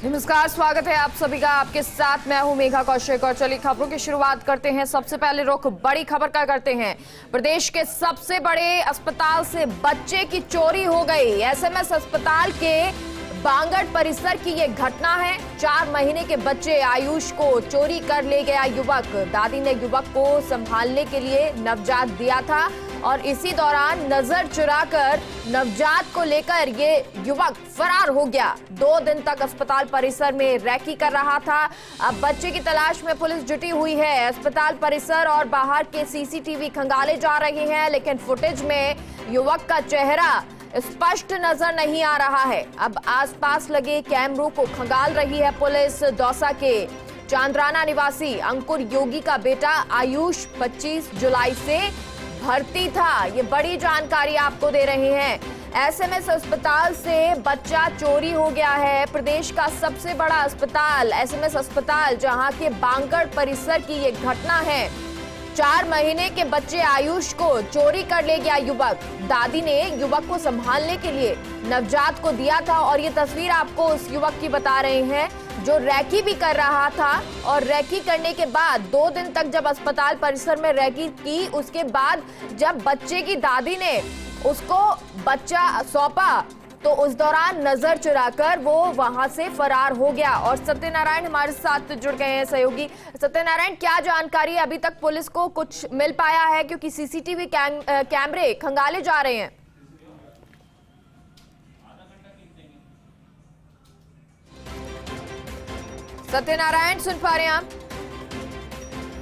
नमस्कार, स्वागत है आप सभी का। आपके साथ मैं हूं मेघा कौशिक और चलिए खबरों की शुरुआत करते हैं। सबसे पहले रुख बड़ी खबर का करते हैं। प्रदेश के सबसे बड़े अस्पताल से बच्चे की चोरी हो गई। एसएमएस अस्पताल के बांगड़ परिसर की ये घटना है। 4 महीने के बच्चे आयुष को चोरी कर ले गया युवक। दादी ने युवक को संभालने के लिए नवजात दिया था और इसी दौरान नजर चुराकर नवजात को लेकर ये युवक फरार हो गया। 2 दिन तक अस्पताल परिसर में रैकी कर रहा था। अब बच्चे की तलाश में पुलिस जुटी हुई है। अस्पताल परिसर और बाहर के सीसीटीवी खंगाले जा रहे हैं, लेकिन फुटेज में युवक का चेहरा स्पष्ट नजर नहीं आ रहा है। अब आसपास लगे कैमरों को खंगाल रही है पुलिस। दौसा के चांद्राना निवासी अंकुर योगी का बेटा आयुष 25 जुलाई से भर्ती था। ये बड़ी जानकारी आपको दे रहे हैं। एसएमएस अस्पताल से बच्चा चोरी हो गया है। प्रदेश का सबसे बड़ा अस्पताल एसएमएस अस्पताल, जहां के बांगड़ परिसर की ये घटना है। 4 महीने के बच्चे आयुष को चोरी कर ले गया युवक। दादी ने युवक को संभालने के लिए नवजात को दिया था और ये तस्वीर आपको उस युवक की बता रहे हैं जो रैकी भी कर रहा था। और रैकी करने के बाद 2 दिन तक जब अस्पताल परिसर में रैकी की, उसके बाद जब बच्चे की दादी ने उसको बच्चा सौंपा तो उस दौरान नजर चुराकर वो वहां से फरार हो गया। और सत्यनारायण हमारे साथ जुड़ गए हैं, सहयोगी। सत्यनारायण, क्या जानकारी अभी तक पुलिस को कुछ मिल पाया है, क्योंकि सीसीटीवी कैमरे खंगाले जा रहे हैं? सत्यनारायण, सुन पा रहे हैं आप?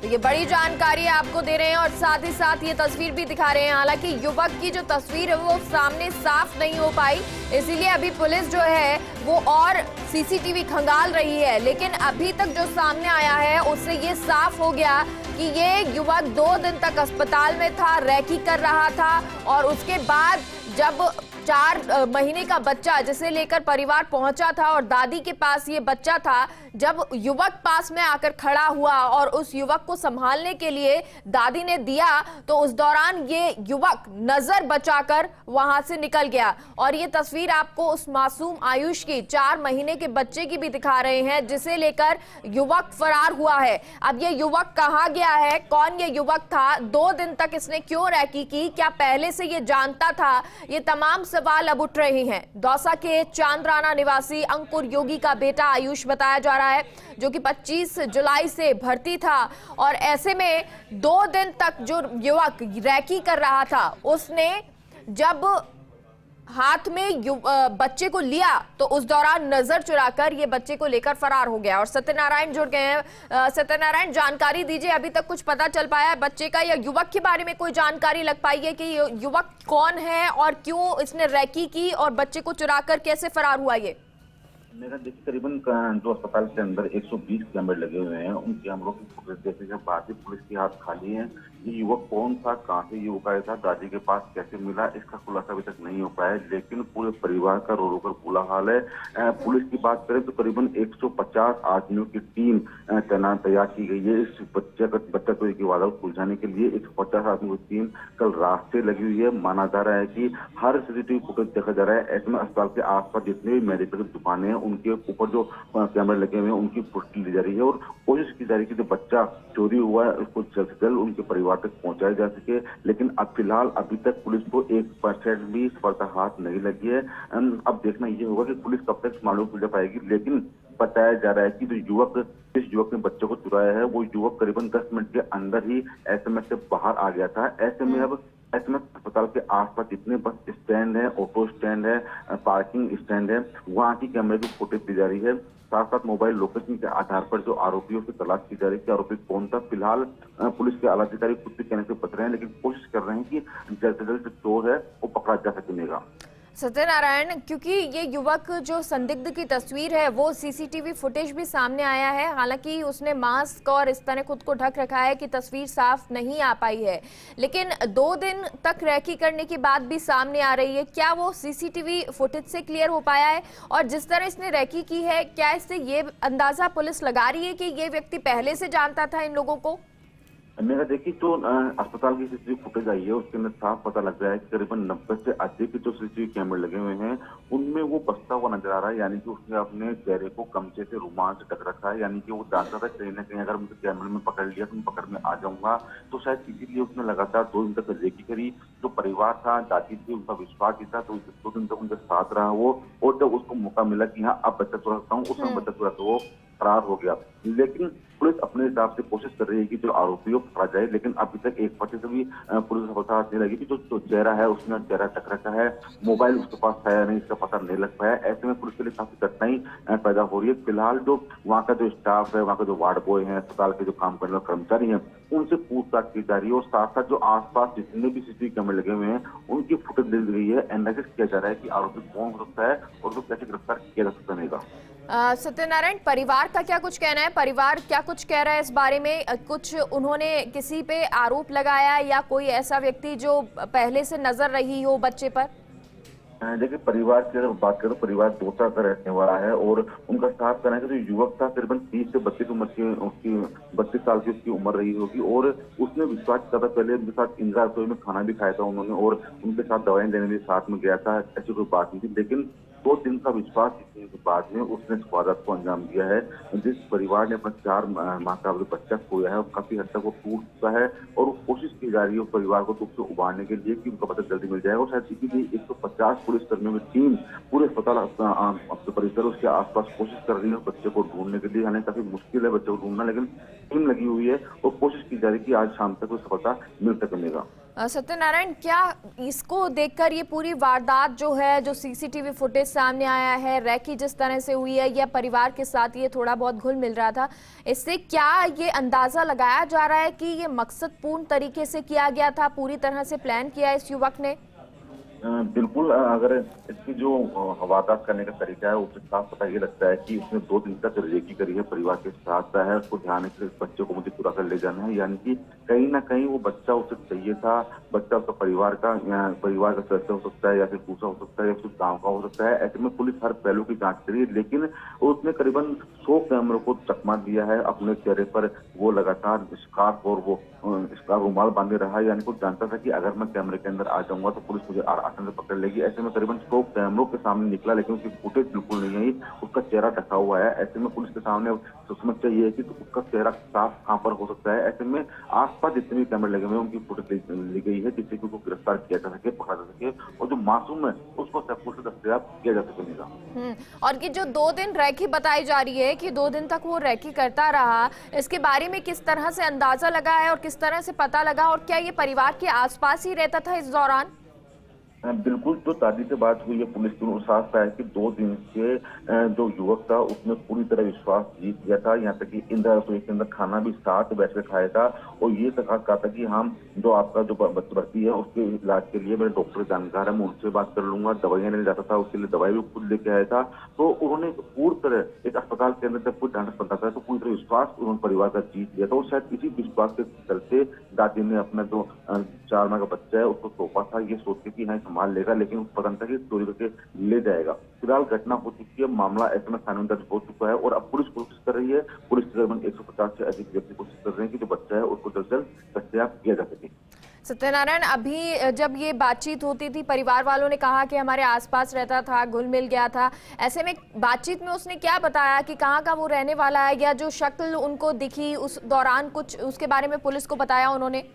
तो ये बड़ी जानकारी आपको दे रहे हैं और साथ ही साथ ये तस्वीर भी दिखा रहे हैं। हालांकि युवक की जो तस्वीर है वो सामने साफ नहीं हो पाई, इसीलिए अभी पुलिस जो है वो और सीसीटीवी खंगाल रही है। लेकिन अभी तक जो सामने आया है उससे ये साफ हो गया कि ये युवक 2 दिन तक अस्पताल में था, रैकी कर रहा था और उसके बाद जब 4 महीने का बच्चा जिसे लेकर परिवार पहुंचा था और दादी के पास ये बच्चा था, जब युवक पास में आकर खड़ा हुआ और उस युवक को संभालने के लिए दादी ने दिया, तो उस दौरान ये युवक नजर बचाकर वहां से निकल गया। और ये तस्वीर आपको उस मासूम आयुष की 4 महीने के बच्चे की भी दिखा रहे हैं, जिसे लेकर युवक फरार हुआ है। अब ये युवक कहाँ गया है, कौन ये युवक था, 2 दिन तक इसने क्यों रैकी की, क्या पहले से ये जानता था, ये तमाम सवाल अब उठ रहे हैं। दौसा के चांद्राना निवासी अंकुर योगी का बेटा आयुष बताया जा रहा है, जो कि 25 जुलाई से भर्ती था। और ऐसे में 2 दिन तक जो युवक रैकी कर रहा था, उसने जब हाथ में बच्चे को लिया तो उस दौरान नजर चुराकर ये बच्चे को लेकर फरार हो गया। और सत्यनारायण जुड़ गए हैं। सत्यनारायण, जानकारी दीजिए, अभी तक कुछ पता चल पाया है बच्चे का या युवक के बारे में कोई जानकारी लग पाई है कि युवक कौन है और क्यों इसने रैकी की और बच्चे को चुराकर कैसे फरार हुआ ये? मेरा देखिए, करीबन जो अस्पताल के अंदर 120 कैमरे लगे हुए हैं, उन कैमरों की फुटेज देखने के बाद ही पुलिस के हाथ खाली है। ये युवक कौन था, कहां से युवक आया था, दादी के पास कैसे मिला, इसका खुलासा अभी तक नहीं हो पाया। लेकिन पूरे परिवार का रो रो कर बुरा हाल है। पुलिस की बात करें तो करीबन 150 आदमियों की टीम तैयार की गई है इस बच्चा चोरी की वारदात को सुलझाने के लिए। 150 आदमियों की टीम कल रात से लगी हुई है। माना जा रहा है कि हर सीसीटीवी फुटेज देखा जा रहा है। ऐसे अस्पताल के आसपास जितने भी मेडिकल दुकानें हैं उनके ऊपर जो कैमरे लगे हुए हैं उनकी पुष्टि ली जा रही है और कोशिश की जा रही है कि जो बच्चा चोरी हुआ है उसको जल्द से जल्द उनके परिवार तक पहुंचाया जा सके। लेकिन अब फिलहाल अभी तक पुलिस को 1% भी सफलता हाथ नहीं लगी है। अब देखना ये होगा कि पुलिस कब तक मालूम सुलझा पाएगी। लेकिन बताया जा रहा है कि जिस युवक ने बच्चे को चुराया है वो युवक करीबन 10 मिनट के अंदर ही एसएमएस से बाहर आ गया था। ऐसे में अब एसएमएस अस्पताल के आसपास जितने बस स्टैंड है, ऑटो स्टैंड है, पार्किंग स्टैंड है, वहां की कैमरे की फुटेज दी जा रही है। साथ साथ मोबाइल लोकेशन के आधार पर जो आरोपियों की तलाश की जा रही है कि आरोपी कौन था। फिलहाल पुलिस के आला अधिकारी कुछ भी कहने से बच रहे हैं, लेकिन कोशिश कर रहे हैं कि जल्द से जल्द जो चोर है वो पकड़ा जा सकेगा। सत्यनारायण, क्योंकि ये युवक जो संदिग्ध की तस्वीर है वो सीसीटीवी फुटेज भी सामने आया है, हालांकि उसने मास्क और इस तरह खुद को ढक रखा है कि तस्वीर साफ नहीं आ पाई है, लेकिन 2 दिन तक रैकी करने की बात भी सामने आ रही है। क्या वो सीसीटीवी फुटेज से क्लियर हो पाया है? और जिस तरह इसने रैकी की है, क्या इससे ये अंदाजा पुलिस लगा रही है कि ये व्यक्ति पहले से जानता था इन लोगों को? मेरा देखिए जो अस्पताल की सीसीटीवी फुटेज आई है उसके अंदर साफ पता लग रहा है कि करीबन 90 से अधिक जो सीसीटीवी कैमरे लगे हुए हैं उनमें वो बसता हुआ नजर आ रहा है, यानी कि उसने अपने चेहरे को गमछे से रुमाल से ढक रखा है, यानी कि वो जानता था कहीं ना कहीं अगर मुझे कैमरे में पकड़ लिया तो मैं पकड़ में आ जाऊंगा। तो शायद इसीलिए उसने लगातार 2 दिन तक रेकी करी। जो परिवार था, दादी थी, उनका विश्वास ही था, तो 2 दिन तक उनके साथ रहा वो। और जब उसको मौका मिला कि हाँ अब बच्चा चुरा सकता हूँ, उस समय बच्चा चुरा तो वो फरार हो गया। लेकिन पुलिस अपने हिसाब से कोशिश कर रही है कि जो आरोपी को पकड़ा जाए, लेकिन अभी तक एक पर्चे से भी पुलिस को पता नहीं लगी कि जो चेहरा है उसने चेहरा टक रखा है, मोबाइल उसके पास है या नहीं इसका पता नहीं लग पाया। ऐसे में पुलिस के लिए काफी कठिनाई पैदा हो रही है। फिलहाल जो वहाँ का जो स्टाफ है, वहाँ का जो वार्ड बॉय है, अस्पताल के जो काम करने वाले कर्मचारी हैं, उनसे पूछताछ की जा रही है और साथ साथ जो आसपास जितने भी सीसीटीवी कैमरे लगे हुए हैं उनकी फुटेज ली गई है। एनालिसिस किया जा रहा है कि आरोपी कौन हो सकता है और उसको कैसे गिरफ्तार किया जा सकता है। सत्यनारायण, परिवार का क्या कुछ कहना है? परिवार क्या कुछ कह रहा है इस बारे में? कुछ उन्होंने किसी पे आरोप लगाया या कोई ऐसा व्यक्ति जो पहले से नजर रही हो बच्चे पर? देखिए परिवार की अगर बात करें तो परिवार दौसा का रहने वाला है और उनका साफ कहना है कि जो युवक था करीबन 30 से 32 उम्र की, उसकी 32 साल की उसकी उम्र रही होगी और उसने विश्वास किया था। पहले उनके साथ इंदिरा रसोई में खाना भी खाया था उन्होंने और उनके साथ दवाएं लेने भी साथ में गया था, ऐसी कोई बात नहीं थी। लेकिन 2 दिन का विश्वास जीतने के बाद में उसने इस वारदात को अंजाम दिया है। जिस परिवार ने अपना 4 माह का बच्चा खोया है और काफी हद तक वो टूट चुका है और वो कोशिश की जा रही है उस परिवार को दुख से उबारने के लिए कि उनका बच्चा जल्दी मिल जाए। और शायद इसीलिए 150 पुलिस कर्मियों की टीम पूरे अस्पताल परिसर उसके आसपास कोशिश कर रही है बच्चे को ढूंढने के लिए। हालांकि काफी मुश्किल है बच्चे को ढूंढना, लेकिन टीम लगी हुई है और कोशिश की जा रही है कि आज शाम तक सफलता मिल सकेगा। सत्यनारायण, क्या इसको देखकर ये पूरी वारदात जो है, जो सीसीटीवी फुटेज सामने आया है, रैकी जिस तरह से हुई है या परिवार के साथ ये थोड़ा बहुत घुल मिल रहा था, इससे क्या ये अंदाजा लगाया जा रहा है कि ये मकसदपूर्ण तरीके से किया गया था, पूरी तरह से प्लान किया इस युवक ने? बिल्कुल, अगर इसकी जो वारदात करने का तरीका है उससे साफ पता ये लगता है कि उसने 2 दिन तक रेकी करी है, परिवार के साथ है, उसको ध्यान है कि इस बच्चे को मुझे चुरा कर ले जाना है, यानी कि कहीं ना कहीं वो बच्चा उसे चाहिए था। बच्चा उसका परिवार का सदस्य हो सकता है या फिर दूसरा हो सकता है या फिर गाँव का हो सकता है। ऐसे में पुलिस हर पहलू की जांच करी है, लेकिन उसने करीबन 100 कैमरों को चकमा दिया है अपने चेहरे पर। वो लगातार स्कार्फ और वो स्कार्फ रुमाल बांधे रहा, यानी वो जानता था कि अगर मैं कैमरे के अंदर आ जाऊंगा तो पुलिस मुझे आसानी से पकड़ लेगी। ऐसे में करीबन 100 कैमरों के सामने निकला, लेकिन उसकी फुटेज बिल्कुल नहीं आई, उसका चेहरा ढका हुआ है। ऐसे में पुलिस के सामने समस्या ये है कि उसका चेहरा साफ कहां पर हो सकता है। ऐसे में आसपास जितने भी कैमरे लगे हुए हैं उनकी फुटेज ली गई है जिससे कि उसको गिरफ्तार किया जा सके, पकड़ा जा सके और जो मासूम है उसको सब कुछ दस्तयाब किया जा सकेगा। और ये जो 2 दिन रैकी बताई जा रही है कि 2 दिन तक वो रैकी करता रहा, इसके बारे में किस तरह से अंदाजा लगा है और किस तरह से पता लगा, और क्या ये परिवार के आसपास ही रहता था इस दौरान? बिल्कुल, जो दादी से बात हुई है पुलिस की, साफ है कि 2 दिन से जो युवक था उसने पूरी तरह विश्वास जीत लिया था। यहाँ तक कि इंदिरा रसोई के अंदर खाना भी साथ बैठ कर खाया था और ये कहा था कि हम जो आपका जो भर्ती है उसके इलाज के लिए मेरे डॉक्टर जानकार है, मैं उनसे बात कर लूंगा। दवाइयां लेने जाता था, उसके लिए दवाई भी खुद लेके आया था। तो उन्होंने पूरी तरह एक अस्पताल के अंदर जब कोई डांस बनता था तो पूरी तरह विश्वास उन्होंने परिवार का जीत लिया था और शायद इसी विश्वास के चलते दादी ने अपना जो 4 माह का बच्चा है उसको सौंपा था, ये सोच के कि हाँ संभाल लेगा, लेकिन उसको पता नहीं था कि चोरी करके ले जाएगा। फिलहाल घटना हो चुकी है, मामला ऐसे में थाने में दर्ज हो चुका है और अब पुलिस कोशिश कर रही है, पुलिस तकरीबन 150 से अधिक व्यक्ति कोशिश कर रहे हैं कि जो बच्चा है उसको जल्द से जल्द दस्तयाब किया जा सके। सत्यनारायण, अभी जब ये बातचीत होती थी परिवार वालों ने कहा कि हमारे आसपास रहता था, घुल मिल गया था, ऐसे में बातचीत में उसने क्या बताया कि कहाँ का वो रहने वाला है, या जो शक्ल उनको दिखी उस दौरान कुछ उसके बारे में पुलिस को बताया उन्होंने?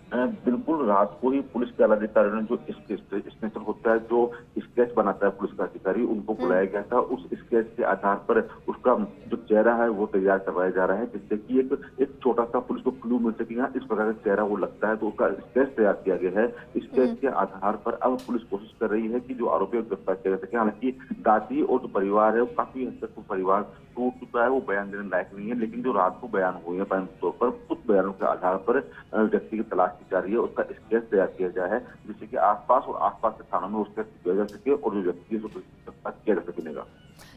बिल्कुल, रात को ही पुलिस के आला अधिकारियों ने जो स्केच होता है, जो स्केच बनाता है पुलिस का अधिकारी, उनको बुलाया गया था। उस स्केच के आधार पर उसका जो चेहरा है वो तैयार करवाया जा रहा है, जिससे कि एक छोटा सा पुलिस को क्लू मिल सके, इस प्रकार का चेहरा वो लगता है, तो उसका स्केच तैयार किया गया है। स्केच के आधार पर अब पुलिस कोशिश कर रही है कि जो आरोपी को गिरफ्तार किया जा सके। हालांकि दादी और जो परिवार है वो काफी हद तक परिवार टूट चुका है, वो बयान देने लायक नहीं है, लेकिन जो रात को बयान हुए हैं तौर पर उस बयानों के आधार पर व्यक्ति की तलाश की जा रही है, उसका स्केच तैयार किया जाए है, जिससे कि आसपास और आसपास के थानों में उसका किया जा सके और जो व्यक्ति है उसको गिरफ्तार किया जा सकेगा।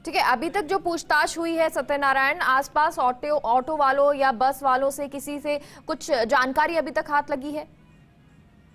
ठीक है, अभी तक जो पूछताछ हुई है सत्यनारायण, आसपास ऑटो वालों या बस वालों से किसी से कुछ जानकारी अभी तक हाथ लगी है?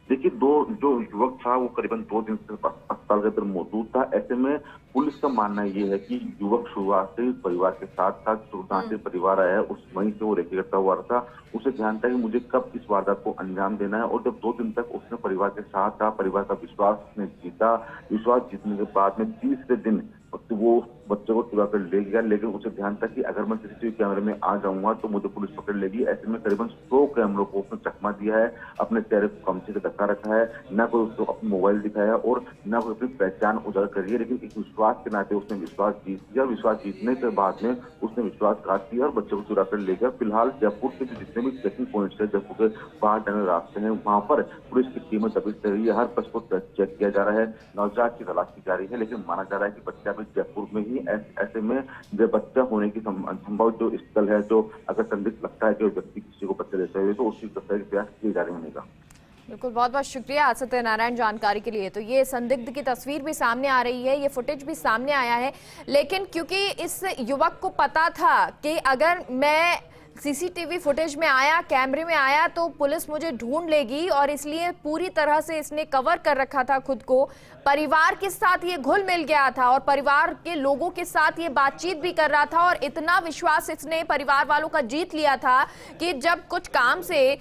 देखिए, जो युवक था वो करीबन 2 दिन से अस्पताल के अंदर मौजूद था। ऐसे में पुलिस का मानना ये है कि युवक शुरुआत से परिवार के साथ था। जहाँ से परिवार आया है उस वहीं से वो रेकी करता हुआ था। उसे ध्यान था कि मुझे कब इस वारदात को अंजाम देना है, और जब 2 दिन तक उसने परिवार के साथ था, परिवार का विश्वास ने जीता। विश्वास जीतने के बाद में तीसरे दिन तो वो बच्चे को चुरा कर ले गया, लेकिन उसे ध्यान था कि अगर मैं सीसीटीवी कैमरे में आ जाऊंगा तो मुझे पुलिस पकड़ लेगी। ऐसे में करीबन 100 कैमरों को उसने चकमा दिया है, अपने चेहरे को कमचे से ढका रखा है, ना कोई उसको अपना मोबाइल दिखाया और ना कोई अपनी पहचान उजागर करी है। लेकिन एक विश्वास के नाते उसने विश्वास जीत लिया। विश्वास जीतने के बाद में उसने विश्वासघात किया और बच्चे को चुरा कर ले गया। फिलहाल जयपुर के जितने भी चेकिंग पॉइंट्स है, जयपुर के बाहर जाने रास्ते हैं, वहां पर पुलिस की टीमें दबिश दे रही है। हर बस को चेक किया जा रहा है, नवजात की तलाश की जा रही है, लेकिन माना जा रहा है कि बच्चा अभी जयपुर में ही। ऐसे में जो बच्चा होने की संभव जो स्थल है, जो अगर संदिग्ध लगता है कि व्यक्ति किसी को बच्चा देते हुए, तो उसकी प्रयास किए जा रहे होने का। बिल्कुल, बहुत बहुत शुक्रिया सत्यनारायण जानकारी के लिए। तो ये संदिग्ध की तस्वीर भी सामने आ रही है, ये फुटेज भी सामने आया है, लेकिन क्योंकि इस युवक को पता था कि अगर मैं सीसीटीवी फुटेज में आया, कैमरे में आया, तो पुलिस मुझे ढूंढ लेगी, और इसलिए पूरी तरह से इसने कवर कर रखा था खुद को। परिवार के साथ ये घुल मिल गया था और परिवार के लोगों के साथ ये बातचीत भी कर रहा था, और इतना विश्वास इसने परिवार वालों का जीत लिया था कि जब कुछ काम से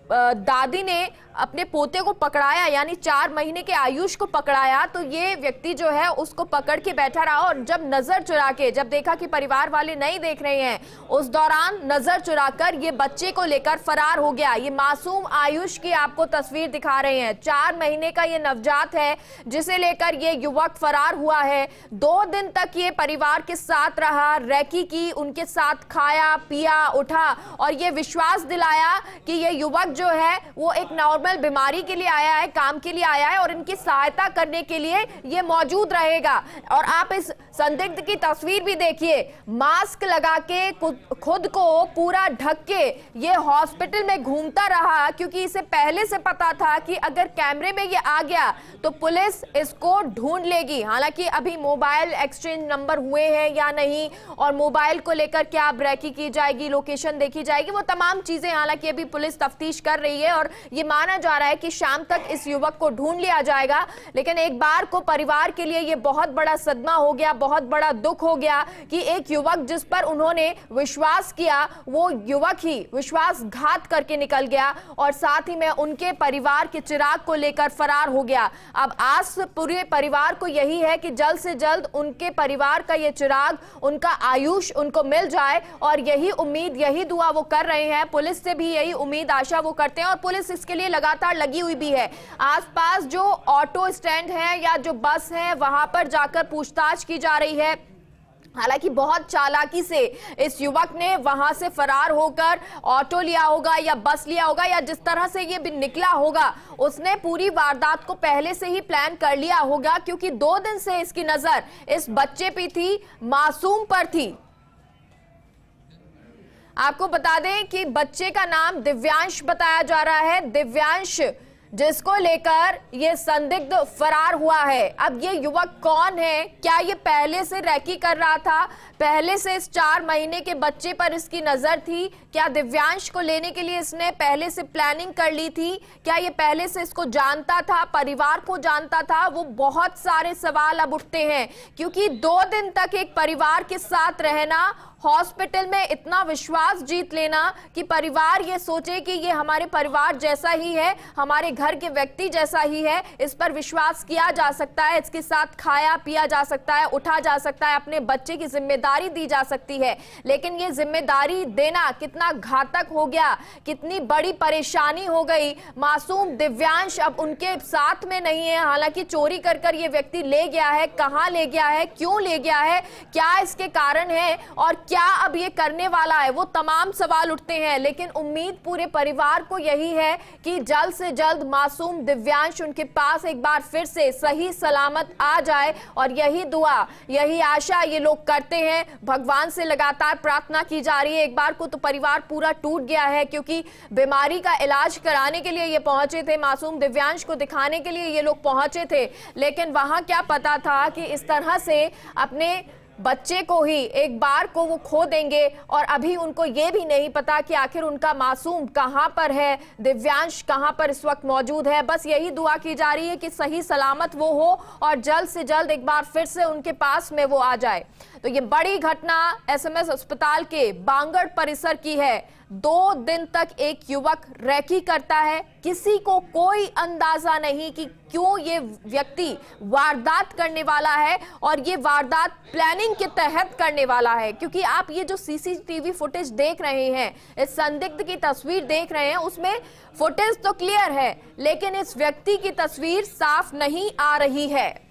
दादी ने अपने पोते को पकड़ाया, यानी 4 महीने के आयुष को पकड़ाया, तो ये व्यक्ति जो है उसको पकड़ के बैठा रहा, और जब नजर चुरा के, जब देखा कि परिवार वाले नहीं देख रहे हैं, उस दौरान नजर चुराकर ये बच्चे को लेकर फरार हो गया। ये मासूम आयुष की आपको तस्वीर दिखा रहे हैं, 4 महीने का ये नवजात है जिसे लेकर ये युवक फरार हुआ है। 2 दिन तक ये परिवार के साथ रहा, रैकी की, उनके साथ खाया पिया उठा, और ये विश्वास दिलाया कि ये युवक जो है वो एक नॉर्मल बीमारी के लिए आया है, काम के लिए आया है, और इनकी सहायता करने के लिए ये मौजूद रहेगा। और आप इस संदिग्ध की तस्वीर भी देखिए, मास्क लगा के खुद को पूरा ढक के ये हॉस्पिटल में घूमता रहा, क्योंकि इसे पहले से पता था कि अगर कैमरे में ये आ गया तो पुलिस इसको ढूंढ लेगी। हालांकि अभी मोबाइल एक्सचेंज नंबर हुए हैं या नहीं, और मोबाइल को लेकर क्या ब्रेकी की जाएगी, लोकेशन देखी जाएगी, वो तमाम चीजें हालांकि अभी पुलिस तफ्तीश कर रही है, और ये माना जा रहा है कि शाम तक इस युवक को ढूंढ लिया जाएगा। लेकिन एक बार को परिवार के लिए ये बहुत बड़ा सदमा हो गया, बहुत बड़ा दुख हो गया कि एक युवक जिस पर उन्होंने विश्वास किया, वो युवक ही विश्वासघात करके निकल गया, और साथ ही में उनके परिवार के चिराग को लेकर फरार हो गया। अब आस पूरे परिवार को यही है कि जल्द से जल्द उनके परिवार का ये चिराग, उनका आयुष उनको मिल जाए, और यही उम्मीद, यही दुआ वो कर रहे हैं। पुलिस से भी यही उम्मीद, आशा वो करते हैं, और पुलिस इसके लिए लगातार लगी हुई भी है। आसपास जो ऑटो स्टैंड है या जो बस है, वहां पर जाकर पूछताछ की जा रही है। हालांकि बहुत चालाकी से इस युवक ने वहां से फरार होकर ऑटो लिया होगा या बस लिया होगा, या जिस तरह से ये भी निकला होगा, उसने पूरी वारदात को पहले से ही प्लान कर लिया होगा, क्योंकि 2 दिन से इसकी नजर इस बच्चे पे थी, मासूम पर थी। आपको बता दें कि बच्चे का नाम दिव्यांश बताया जा रहा है, दिव्यांश, जिसको लेकर ये संदिग्ध फरार हुआ है। अब ये युवक कौन है? क्या ये पहले से रैकी कर रहा था? पहले से इस 4 महीने के बच्चे पर इसकी नजर थी? क्या दिव्यांश को लेने के लिए इसने पहले से प्लानिंग कर ली थी? क्या ये पहले से इसको जानता था, परिवार को जानता था? वो बहुत सारे सवाल अब उठते हैं, क्योंकि 2 दिन तक एक परिवार के साथ रहना, हॉस्पिटल में इतना विश्वास जीत लेना कि परिवार ये सोचे कि ये हमारे परिवार जैसा ही है, हमारे घर के व्यक्ति जैसा ही है, इस पर विश्वास किया जा सकता है, इसके साथ खाया पिया जा सकता है, उठा जा सकता है, अपने बच्चे की जिम्मेदारी दी जा सकती है। लेकिन ये जिम्मेदारी देना कितना घातक हो गया, कितनी बड़ी परेशानी हो गई। मासूम दिव्यांश अब उनके साथ में नहीं है। हालांकि चोरी कर ये व्यक्ति ले गया है, कहां ले गया है, क्यों ले गया है, क्या इसके कारण है, और क्या अब ये करने वाला है, वो तमाम सवाल उठते हैं। लेकिन उम्मीद पूरे परिवार को यही है कि जल्द से जल्द मासूम दिव्यांश उनके पास एक बार फिर से सही सलामत आ जाए, और यही दुआ, यही आशा ये लोग करते हैं। भगवान से लगातार प्रार्थना की जा रही है। एक बार को तो परिवार पूरा टूट गया है, क्योंकि बीमारी का इलाज कराने के लिए ये पहुंचे थे, मासूम दिव्यांश को दिखाने के लिए ये लोग पहुंचे थे, लेकिन वहां क्या पता था कि इस तरह से अपने बच्चे को ही एक बार को वो खो देंगे और अभी उनको ये भी नहीं पता कि आखिर उनका मासूम कहां पर है, दिव्यांश कहां पर इस वक्त मौजूद है। बस यही दुआ की जा रही है कि सही सलामत वो हो और जल्द से जल्द एक बार फिर से उनके पास में वो आ जाए। तो ये बड़ी घटना एसएमएस अस्पताल के बांगड़ परिसर की है। 2 दिन तक एक युवक रेकी करता है, किसी को कोई अंदाजा नहीं कि क्यों ये व्यक्ति वारदात करने वाला है और ये वारदात प्लानिंग के तहत करने वाला है। क्योंकि आप ये जो सीसीटीवी फुटेज देख रहे हैं, इस संदिग्ध की तस्वीर देख रहे हैं, उसमें फुटेज तो क्लियर है लेकिन इस व्यक्ति की तस्वीर साफ नहीं आ रही है।